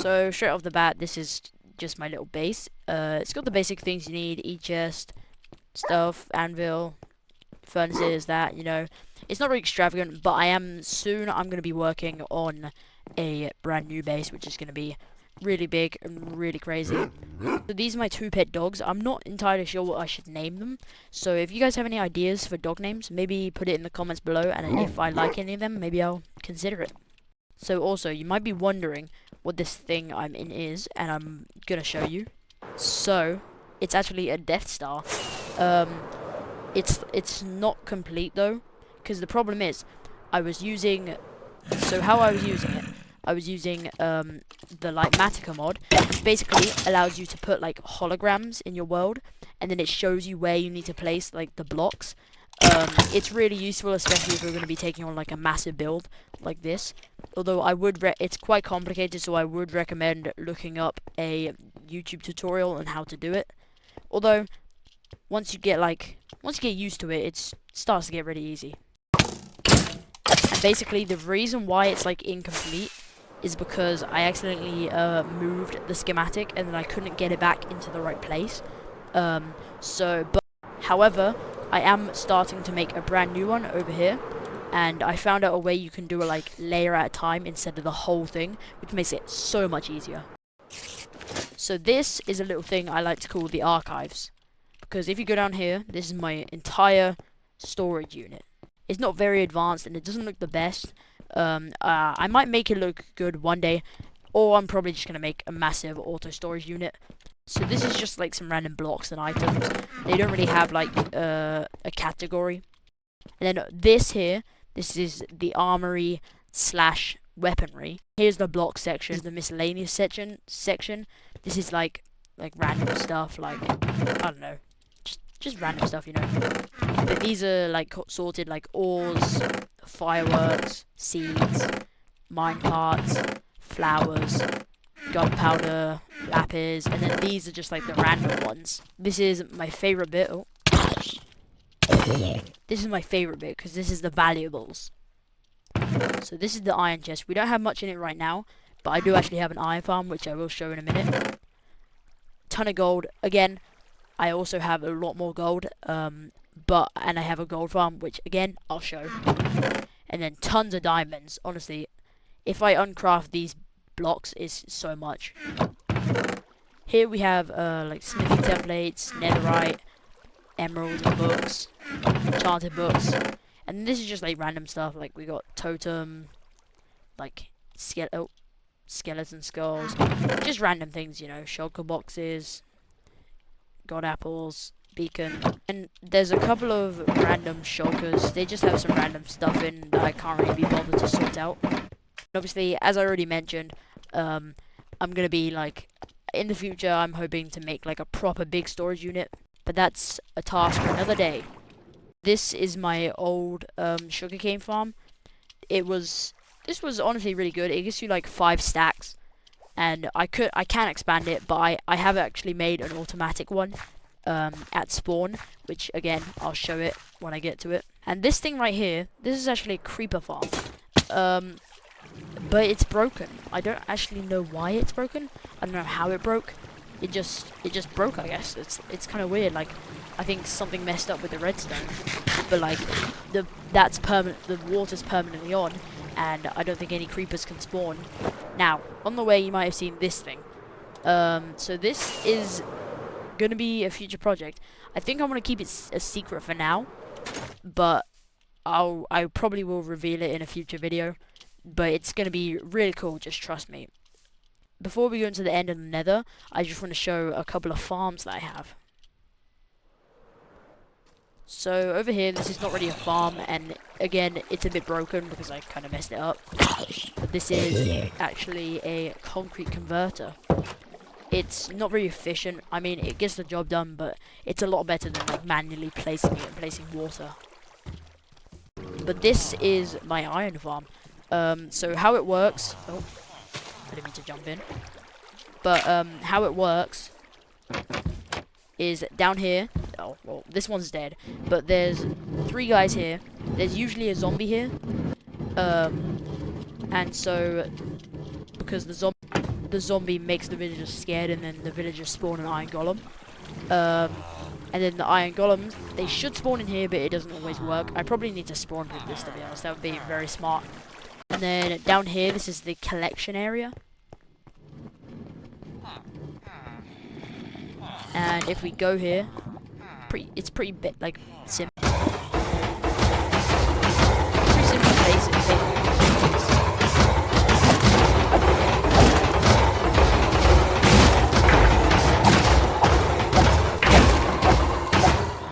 So straight off the bat, this is just my little base. It's got the basic things you need: chest, stuff, anvil, furnaces. That, you know, it's not really extravagant, but I'm gonna be working on a brand new base, which is gonna be really big and really crazy. So these are my two pet dogs. I'm not entirely sure what I should name them. So if you guys have any ideas for dog names, maybe put it in the comments below, and if I like any of them, maybe I'll consider it. So also, you might be wondering what this thing I'm in is, and I'm gonna show you. So, it's actually a Death Star. It's not complete though, because the problem is, I was using, so how I was using it, I was using the like Matica mod, which basically allows you to put like holograms in your world, and then it shows you where you need to place like the blocks. It's really useful, especially if you're going to be taking on like a massive build like this. Although it's quite complicated, so I would recommend looking up a YouTube tutorial on how to do it. Although once you get used to it, it starts to get really easy. And basically, the reason why it's like incomplete is because I accidentally moved the schematic and then I couldn't get it back into the right place. However, I am starting to make a brand new one over here, and I found out a way you can do a like layer at a time instead of the whole thing, which makes it so much easier. So this is a little thing I like to call the archives, because if you go down here, this is my entire storage unit. It's not very advanced and it doesn't look the best. I might make it look good one day, or I'm probably just gonna make a massive auto storage unit. So this is just like some random blocks and items. They don't really have like a category. And then this is the armory / weaponry. Here's the block section, the miscellaneous section. This is like random stuff, like I don't know, just random stuff, you know. But these are like sorted like ores, fireworks, seeds, mine parts, flowers, gunpowder, lapis, and then these are just like the random ones. This is my favorite bit. Oh. This is my favorite bit because this is the valuables. So this is the iron chest. We don't have much in it right now, but I do actually have an iron farm, which I will show in a minute. Ton of gold. Again, I also have a lot more gold, and I have a gold farm, which again I'll show. And then tons of diamonds. Honestly, if I uncraft these blocks, is so much. Here we have like smithing templates, netherite, emerald books, enchanted books, and this is just like random stuff. Like we got totem, like skeleton skulls, just random things, you know, shulker boxes, god apples, beacon, and there's a couple of random shulkers. They just have some random stuff in that I can't really be bothered to sort out. And obviously, as I already mentioned, I'm gonna be like, in the future, I'm hoping to make like a proper big storage unit, but that's a task for another day. This is my old sugarcane farm. This was honestly really good. It gives you like 5 stacks, and I can expand it, but I have actually made an automatic one at spawn, which again I'll show it when I get to it. And this thing right here, this is actually a creeper farm. But it's broken. I don't actually know why it's broken. I don't know how it broke. It just broke, I guess. It's kind of weird. Like, I think something messed up with the redstone. But like, that's permanent. The water's permanently on, and I don't think any creepers can spawn. Now, on the way, you might have seen this thing. So this is gonna be a future project. I think I'm gonna keep it a secret for now, but I probably will reveal it in a future video. But it's going to be really cool, just trust me. Before we go into the end of the nether, I just want to show a couple of farms that I have. So over here, this is not really a farm, and again, it's a bit broken because I kind of messed it up. But this is actually a concrete converter. It's not very efficient. I mean, it gets the job done, but it's a lot better than like manually placing it and placing water. But this is my iron farm. So how it works, oh, I didn't mean to jump in, but how it works is down here, oh, well, this one's dead, but there's 3 guys here, there's usually a zombie here, and so, because the zombie, the zombie makes the villagers scared, and then the villagers spawn an iron golem. And then the iron golems, they should spawn in here, but it doesn't always work. I probably need to spawn with this, to be honest. That would be very smart. And then down here, this is the collection area. And if we go here, it's pretty like simple. Pretty simple, basic.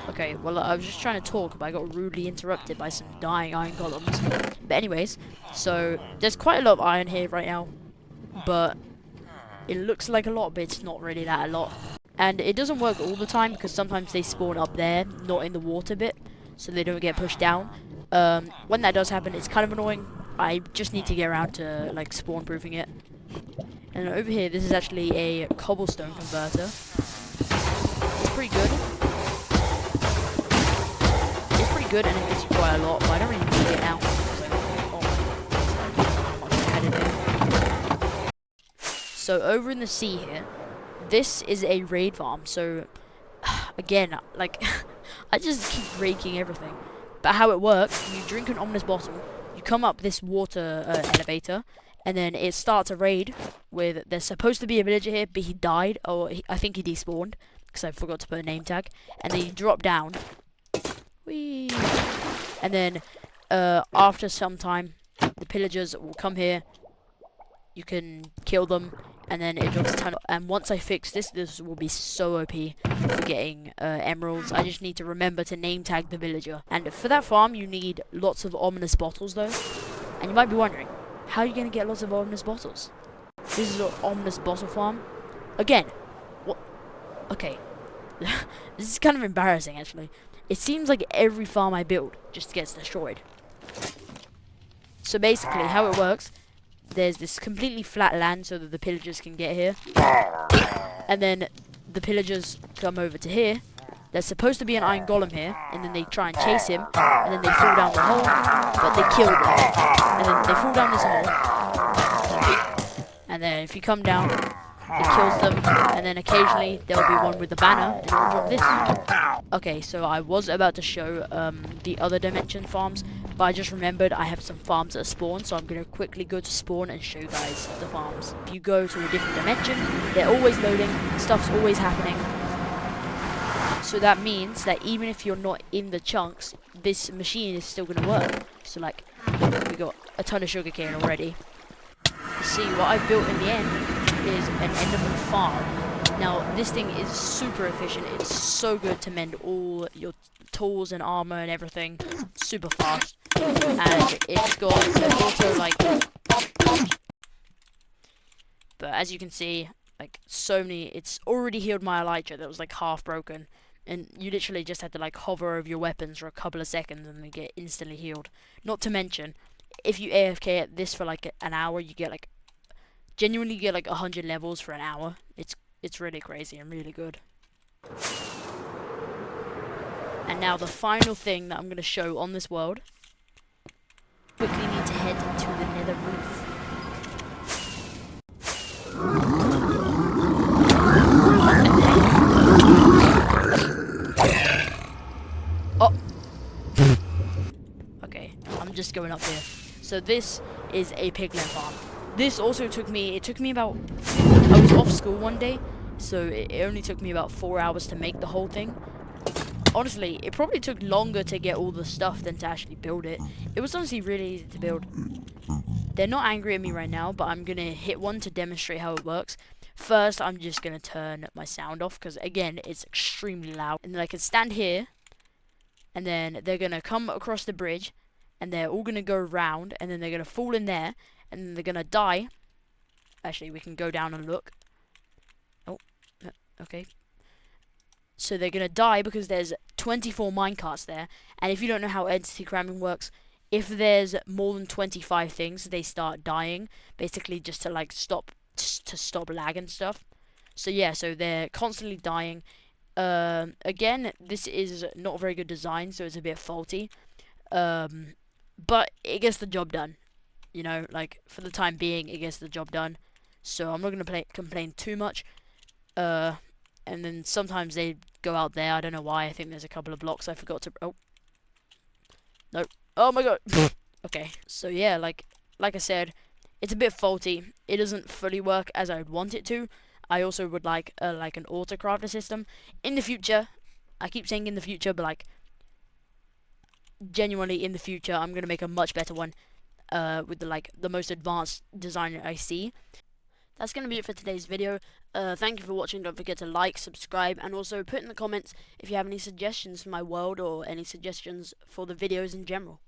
Okay, well, I was just trying to talk, but I got rudely interrupted by some dying iron golems. But anyways, so there's quite a lot of iron here right now, but it looks like a lot, but it's not really that a lot. And it doesn't work all the time, because sometimes they spawn up there, not in the water bit, so they don't get pushed down. When that does happen, it's kind of annoying. I just need to get around to like spawn proofing it. And over here, this is actually a cobblestone converter. It's pretty good. It's pretty good, and it gives you quite a lot, but I don't really need it now. So over in the sea here, this is a raid farm. So again, like I just keep breaking everything. But how it works, you drink an ominous bottle, you come up this water elevator, and then it starts a raid with, there's supposed to be a villager here, but he died, or I think he despawned, because I forgot to put a name tag. And then you drop down. Whee! And then after some time, the pillagers will come here, you can kill them, and then it drops a ton. And once I fix this, this will be so OP for getting emeralds. I just need to remember to name tag the villager. And for that farm, you need lots of ominous bottles, though. And you might be wondering, how are you going to get lots of ominous bottles? This is an ominous bottle farm. Again, what? Okay. This is kind of embarrassing, actually. It seems like every farm I build just gets destroyed. So basically, how it works, there's this completely flat land so that the pillagers can get here. And then the pillagers come over to here. There's supposed to be an iron golem here, and then they try and chase him, and then they fall down the hole, but they kill them. And then they fall down this hole. And then if you come down, it kills them, and then occasionally there'll be one with the banner, and it'll drop this. Okay, so I was about to show the other dimension farms, but I just remembered I have some farms that spawn, so I'm going to quickly go to spawn and show you guys the farms. If you go to a different dimension, they're always loading, stuff's always happening. So that means that even if you're not in the chunks, this machine is still going to work. So like, we got a ton of sugarcane already. See, what I built in the end is an Enderman farm. Now, this thing is super efficient. It's so good to mend all your tools and armor and everything. Super fast. And it's got an auto, like... But as you can see, like, so many... It's already healed my elytra that was, like, half broken. And you literally just had to, like, hover over your weapons for a couple of seconds and they get instantly healed. Not to mention, if you AFK at this for, like, an hour, you get, like... Genuinely get, like, 100 levels for an hour. It's really crazy and really good. And now the final thing that I'm going to show on this world. Quickly need to head to the nether roof. Oh! Okay, I'm just going up here. So this is a piglet farm. This also took me about, I was off school one day, so it only took me about 4 hours to make the whole thing. Honestly, it probably took longer to get all the stuff than to actually build it. It was honestly really easy to build. They're not angry at me right now, but I'm going to hit one to demonstrate how it works. First, I'm just going to turn my sound off, because again, it's extremely loud. And then I can stand here, and then they're going to come across the bridge, and they're all going to go around, and then they're going to fall in there, and then they're going to die. Actually, we can go down and look. Oh, okay. So they're going to die because there's 24 minecarts there. And if you don't know how entity cramming works, if there's more than 25 things, they start dying. Basically just to like stop lag and stuff. So yeah, so they're constantly dying. Again, this is not a very good design, so it's a bit faulty. But it gets the job done. You know, like, for the time being, it gets the job done. so I'm not gonna complain too much. And then sometimes they go out there. I don't know why. I think there's a couple of blocks I forgot to. Oh no! Oh my god! Okay, so yeah, like I said, it's a bit faulty. It doesn't fully work as I would want it to. I also would like an auto crafter system in the future. I keep saying in the future, but like genuinely in the future, I'm gonna make a much better one. With the most advanced design I see. That's going to be it for today's video. Thank you for watching. Don't forget to like, subscribe, and also put in the comments if you have any suggestions for my world or any suggestions for the videos in general.